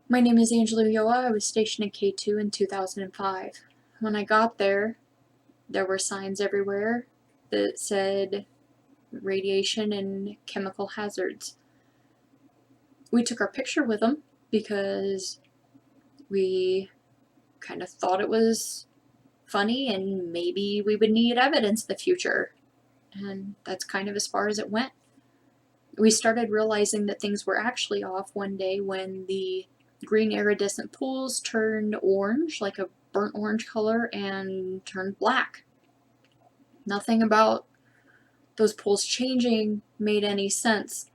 My name is Ulloa. I was stationed in K2 in 2005. When I got there, there were signs everywhere that said radiation and chemical hazards. We took our picture with them because we kind of thought it was funny and maybe we would need evidence in the future. And that's kind of as far as it went. We started realizing that things were actually off one day when the green iridescent pools turned orange, like a burnt orange color, and turned black. Nothing about those pools changing made any sense.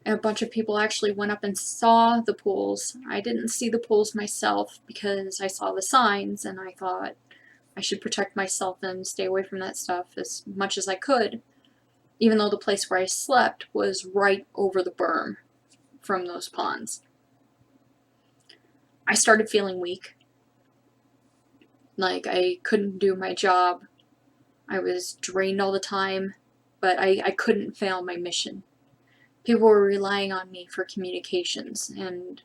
A bunch of people actually went up and saw the pools. I didn't see the pools myself because I saw the signs and I thought I should protect myself and stay away from that stuff as much as I could, even though the place where I slept was right over the berm from those ponds. I started feeling weak, like I couldn't do my job. I was drained all the time, but I couldn't fail my mission. People were relying on me for communications, and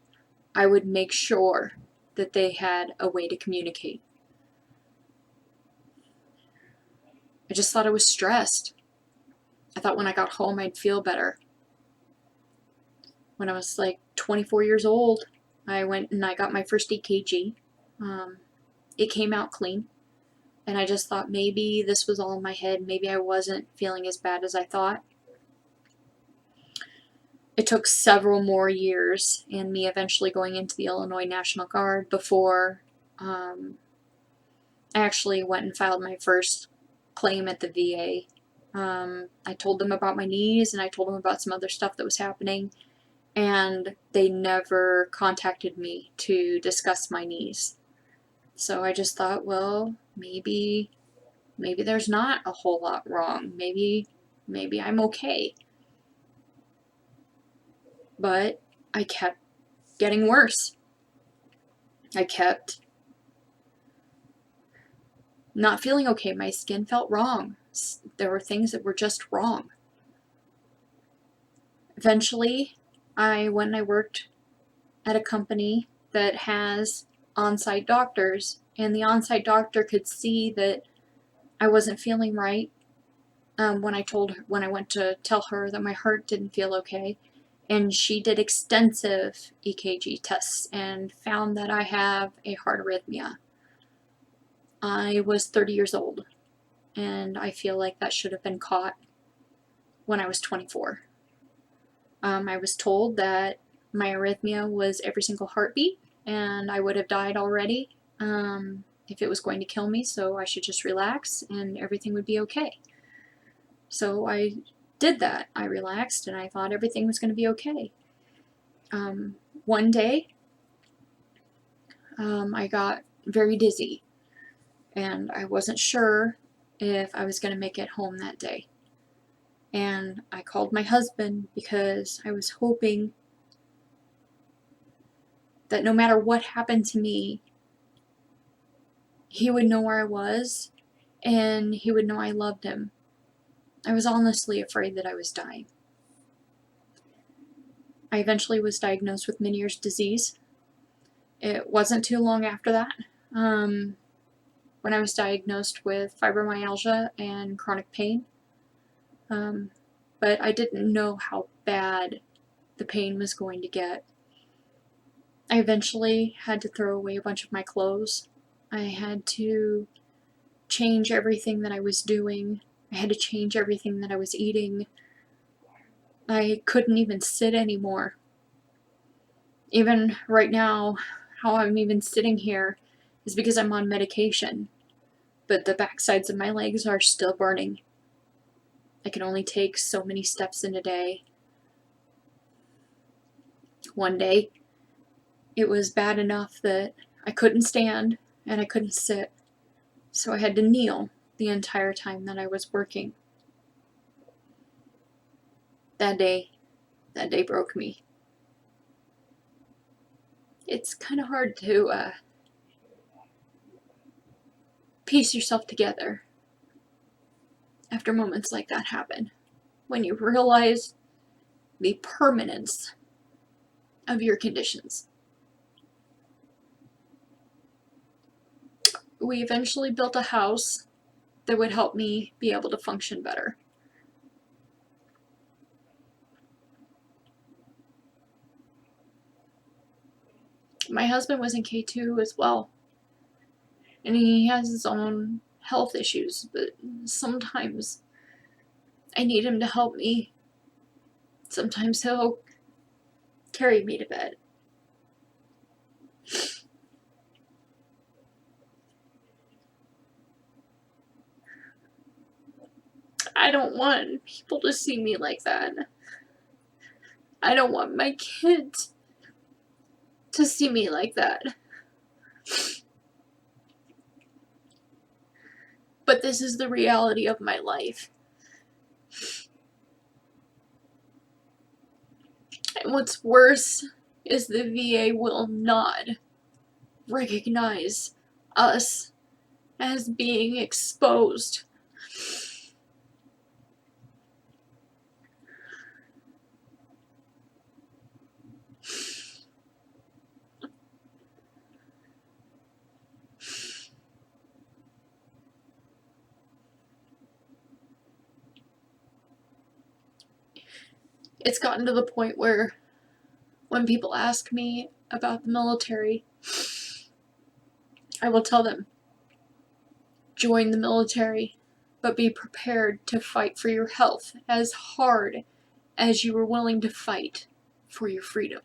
I would make sure that they had a way to communicate. I just thought I was stressed. I thought when I got home I'd feel better. When I was like 24 years old, I went and I got my first EKG. It came out clean, and I just thought maybe this was all in my head. Maybe I wasn't feeling as bad as I thought. It took several more years and me eventually going into the Illinois National Guard before I actually went and filed my first claim at the VA. I told them about my knees and I told them about some other stuff that was happening, and they never contacted me to discuss my knees. So I just thought, well, maybe there's not a whole lot wrong. Maybe I'm okay. But I kept getting worse. I kept not feeling okay. My skin felt wrong. There were things that were just wrong. Eventually, I went and I worked at a company that has on-site doctors, and the on-site doctor could see that I wasn't feeling right. When I went to tell her that my heart didn't feel okay, and she did extensive EKG tests and found that I have a heart arrhythmia. I was 30 years old, and I feel like that should have been caught when I was 24. I was told that my arrhythmia was every single heartbeat, and I would have died already if it was going to kill me, so I should just relax and everything would be okay. So I did that. I relaxed and I thought everything was going to be okay. One day, I got very dizzy, and I wasn't sure if I was going to make it home that day. And I called my husband because I was hoping that no matter what happened to me, he would know where I was and he would know I loved him. I was honestly afraid that I was dying. I eventually was diagnosed with Meniere's disease. It wasn't too long after that when I was diagnosed with fibromyalgia and chronic pain. But I didn't know how bad the pain was going to get. I eventually had to throw away a bunch of my clothes. I had to change everything that I was doing. I had to change everything that I was eating. I couldn't even sit anymore. Even right now, how I'm even sitting here is because I'm on medication, but the backsides of my legs are still burning. I can only take so many steps in a day. One day, it was bad enough that I couldn't stand and I couldn't sit, so I had to kneel the entire time that I was working. That day broke me. It's kind of hard to piece yourself together after moments like that happen, when you realize the permanence of your conditions. We eventually built a house that would help me be able to function better. My husband was in K2 as well, and he has his own health issues, but sometimes I need him to help me. Sometimes he'll carry me to bed. I don't want people to see me like that. I don't want my kids to see me like that. But this is the reality of my life. And what's worse is the VA will not recognize us as being exposed. It's gotten to the point where when people ask me about the military, I will tell them, join the military, but be prepared to fight for your health as hard as you are willing to fight for your freedom.